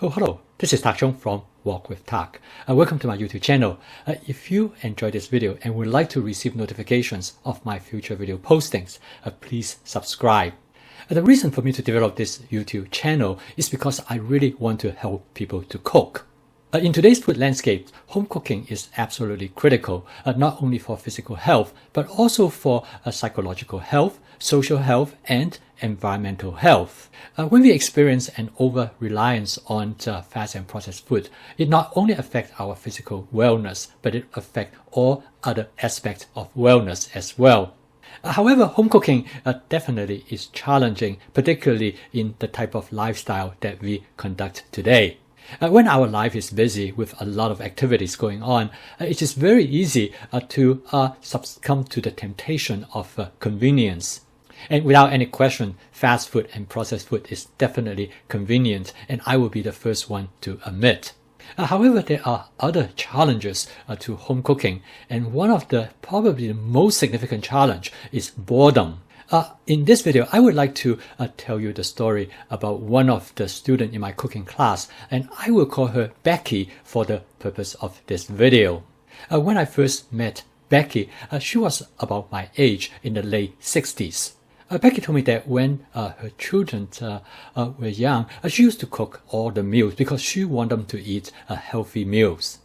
Oh, hello. This is Tak Chung from Walk with Tak. Welcome to my YouTube channel. If you enjoyed this video and would like to receive notifications of my future video postings, please subscribe. The reason for me to develop this YouTube channel is because I really want to help people to cook. In today's food landscape, home cooking is absolutely critical, not only for physical health, but also for psychological health, social health, and environmental health. When we experience an over-reliance on fast and processed food, it not only affects our physical wellness, but it affects all other aspects of wellness as well. However, home cooking definitely is challenging, particularly in the type of lifestyle that we conduct today. When our life is busy with a lot of activities going on, it is very easy to succumb to the temptation of convenience. And without any question, fast food and processed food is definitely convenient, and I will be the first one to admit. However, there are other challenges to home cooking, and one of the probably the most significant challenge is boredom. In this video, I would like to tell you the story about one of the students in my cooking class, and I will call her Becky for the purpose of this video. When I first met Becky, she was about my age in the late 60s. Becky told me that when her children were young, she used to cook all the meals because she wanted them to eat healthy meals.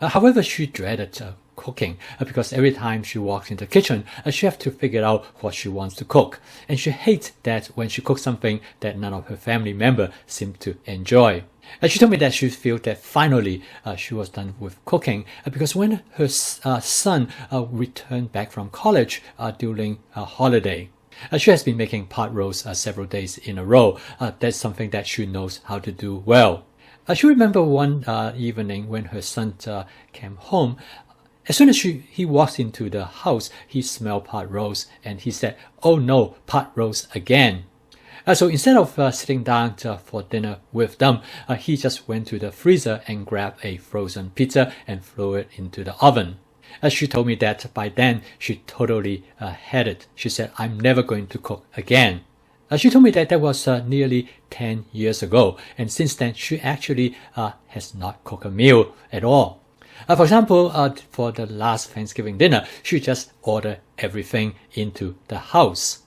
However, she dreaded cooking because every time she walks into the kitchen, she has to figure out what she wants to cook. And she hates that when she cooks something that none of her family members seem to enjoy. She told me that she feels that finally she was done with cooking because when her son returned back from college during a holiday, she has been making pot roast several days in a row. That's something that she knows how to do well. She remember one evening when her son came home. As soon as he walks into the house, he smelled pot roast and he said, "Oh no, pot roast again." So instead of sitting down for dinner with them, he just went to the freezer and grabbed a frozen pizza and threw it into the oven. She told me that by then she totally had it. She said, "I'm never going to cook again." She told me that that was nearly 10 years ago, and since then she actually has not cooked a meal at all. For example, for the last Thanksgiving dinner, she just ordered everything into the house.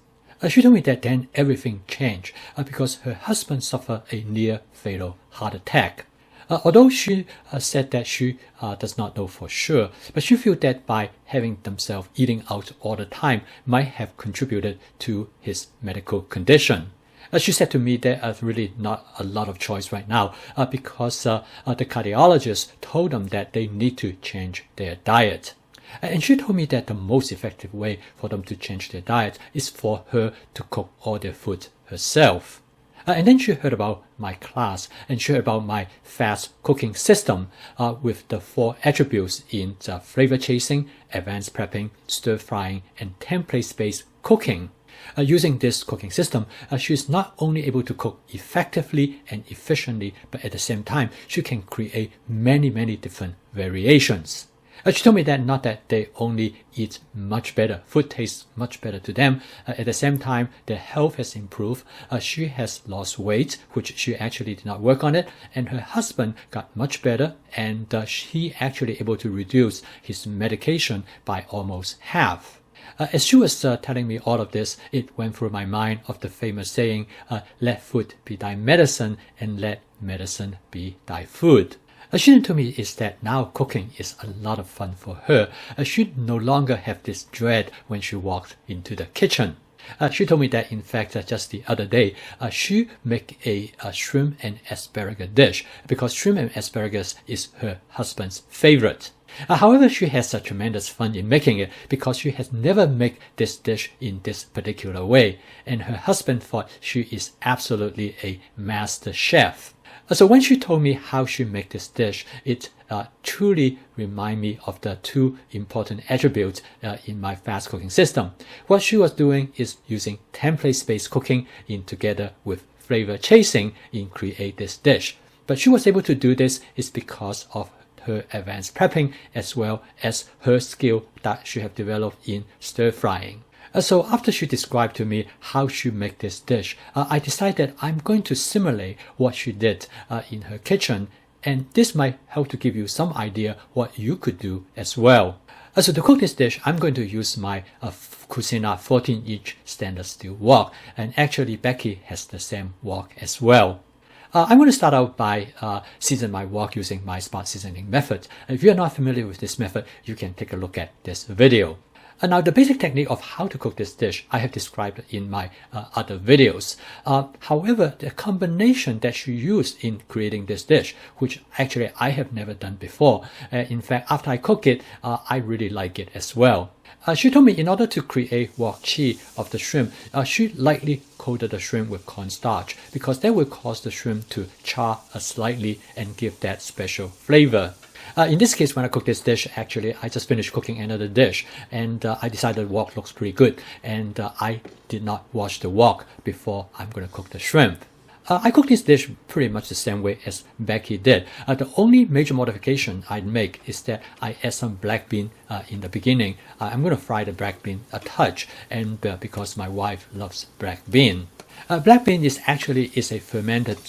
She told me that then everything changed because her husband suffered a near-fatal heart attack. Although she said that she does not know for sure, but she feels that by having themselves eating out all the time might have contributed to his medical condition. She said to me there are really not a lot of choice right now because the cardiologist told them that they need to change their diet. And she told me that the most effective way for them to change their diet is for her to cook all their food herself. And then she heard about my class and she heard about my fast cooking system with the 4 attributes in flavor chasing, advanced prepping, stir frying, and template-based cooking. Using this cooking system, she is not only able to cook effectively and efficiently, but at the same time, she can create many different variations. She told me that not that they only eat much better, food tastes much better to them. At the same time, their health has improved. She has lost weight, which she actually did not work on it. And her husband got much better and he actually able to reduce his medication by almost half. As she was telling me all of this, it went through my mind of the famous saying, let food be thy medicine and let medicine be thy food. She told me is that now cooking is a lot of fun for her. She no longer have this dread when she walked into the kitchen. She told me that in fact just the other day she make a shrimp and asparagus dish because shrimp and asparagus is her husband's favorite. However, she has a tremendous fun in making it because she has never made this dish in this particular way, and her husband thought she is absolutely a master chef. So when she told me how she make this dish, it truly remind me of the 2 important attributes in my fast cooking system. What she was doing is using template-based cooking in together with flavor chasing in create this dish. But she was able to do this is because of her advanced prepping as well as her skill that she have developed in stir frying. So after she described to me how she make this dish, I decided I'm going to simulate what she did in her kitchen, and this might help to give you some idea what you could do as well. So to cook this dish, I'm going to use my Cucina 14-inch stainless steel wok, and actually Becky has the same wok as well. I'm going to start out by season my wok using my smart seasoning method. If you're not familiar with this method, you can take a look at this video. Now, the basic technique of how to cook this dish I have described in my other videos. However, the combination that you use in creating this dish, which actually I have never done before. In fact, after I cook it, I really like it as well. She told me in order to create wok chi of the shrimp, she lightly coated the shrimp with cornstarch because that will cause the shrimp to char slightly and give that special flavor. In this case, when I cook this dish, actually, I just finished cooking another dish, and I decided the wok looks pretty good, and I did not wash the wok before I'm going to cook the shrimp. I cook this dish pretty much the same way as Becky did. The only major modification I'd make is that I add some black bean in the beginning. I'm going to fry the black bean a touch, and because my wife loves black bean. Black bean is a fermented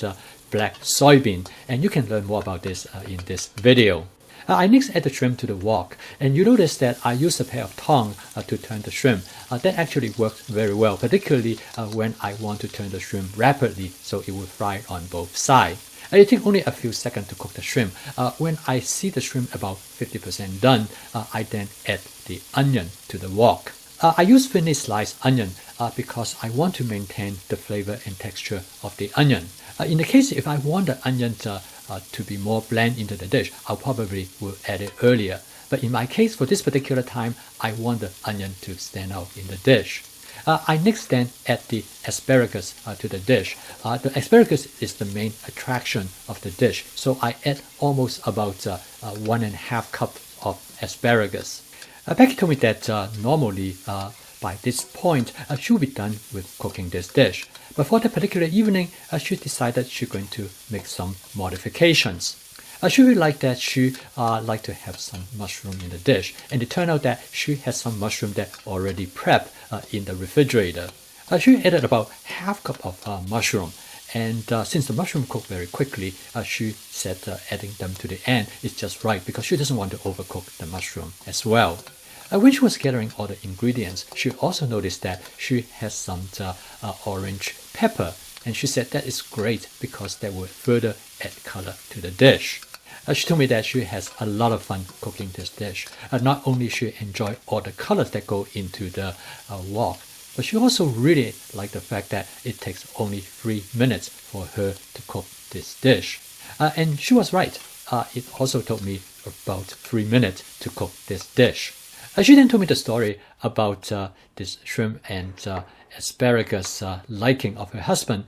black soybean, and you can learn more about this in this video. I next add the shrimp to the wok, and you notice that I use a pair of tongs to turn the shrimp. That actually works very well, particularly when I want to turn the shrimp rapidly so it will fry on both sides. It takes only a few seconds to cook the shrimp. When I see the shrimp about 50% done, I then add the onion to the wok. I use thinly sliced onion because I want to maintain the flavor and texture of the onion. In the case if I want the onion to be more blend into the dish, I probably will add it earlier. But in my case, for this particular time, I want the onion to stand out in the dish. I next then add the asparagus to the dish. The asparagus is the main attraction of the dish, so I add almost about 1.5 cups of asparagus. Becky told me that normally by this point she will be done with cooking this dish. But for that particular evening, she decided she's going to make some modifications. She really liked that she liked to have some mushroom in the dish, and it turned out that she has some mushroom that already prepped in the refrigerator. She added about half cup of mushroom, and since the mushroom cooked very quickly, she said adding them to the end is just right because she doesn't want to overcook the mushroom as well. When she was gathering all the ingredients, she also noticed that she has some orange pepper, and she said that is great because that will further add color to the dish. She told me that she has a lot of fun cooking this dish. Not only she enjoy all the colors that go into the wok, but she also really liked the fact that it takes only 3 minutes for her to cook this dish. And she was right. It also took me about 3 minutes to cook this dish. She then told me the story about this shrimp and asparagus liking of her husband.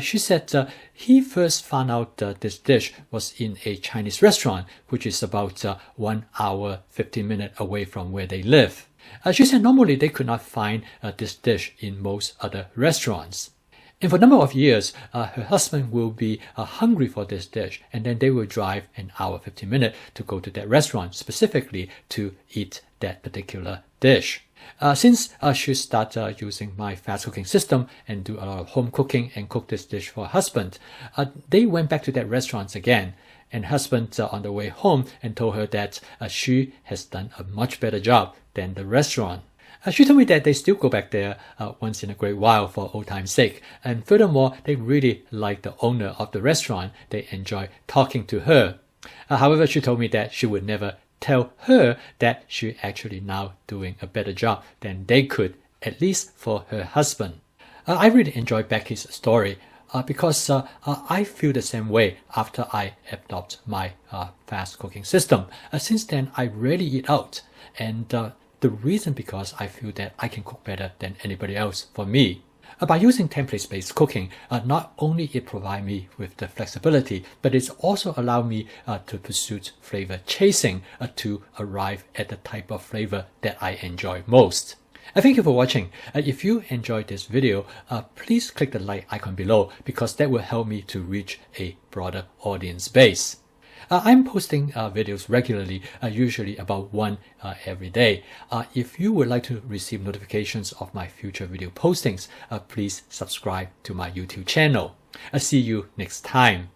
She said he first found out this dish was in a Chinese restaurant, which is about 1 hour, 15 minutes away from where they live. She said normally they could not find this dish in most other restaurants. And for a number of years, her husband will be hungry for this dish, and then they will drive 1 hour, 15 minutes to go to that restaurant specifically to eat that particular dish. Since she started using my fast cooking system and do a lot of home cooking and cook this dish for her husband, they went back to that restaurant again. And husband on the way home and told her that she has done a much better job than the restaurant. She told me that they still go back there once in a great while for old time's sake. And furthermore, they really like the owner of the restaurant. They enjoy talking to her. However, she told me that she would never tell her that she actually now doing a better job than they could, at least for her husband. I really enjoy Becky's story because I feel the same way after I adopt my fast cooking system. Since then, I rarely eat out, and the reason because I feel that I can cook better than anybody else for me. By using template-based cooking, not only it provides me with the flexibility, but it's also allowed me to pursue flavor chasing to arrive at the type of flavor that I enjoy most. Thank you for watching. If you enjoyed this video, please click the like icon below because that will help me to reach a broader audience base. I'm posting videos regularly, usually about one every day. If you would like to receive notifications of my future video postings, please subscribe to my YouTube channel. See you next time.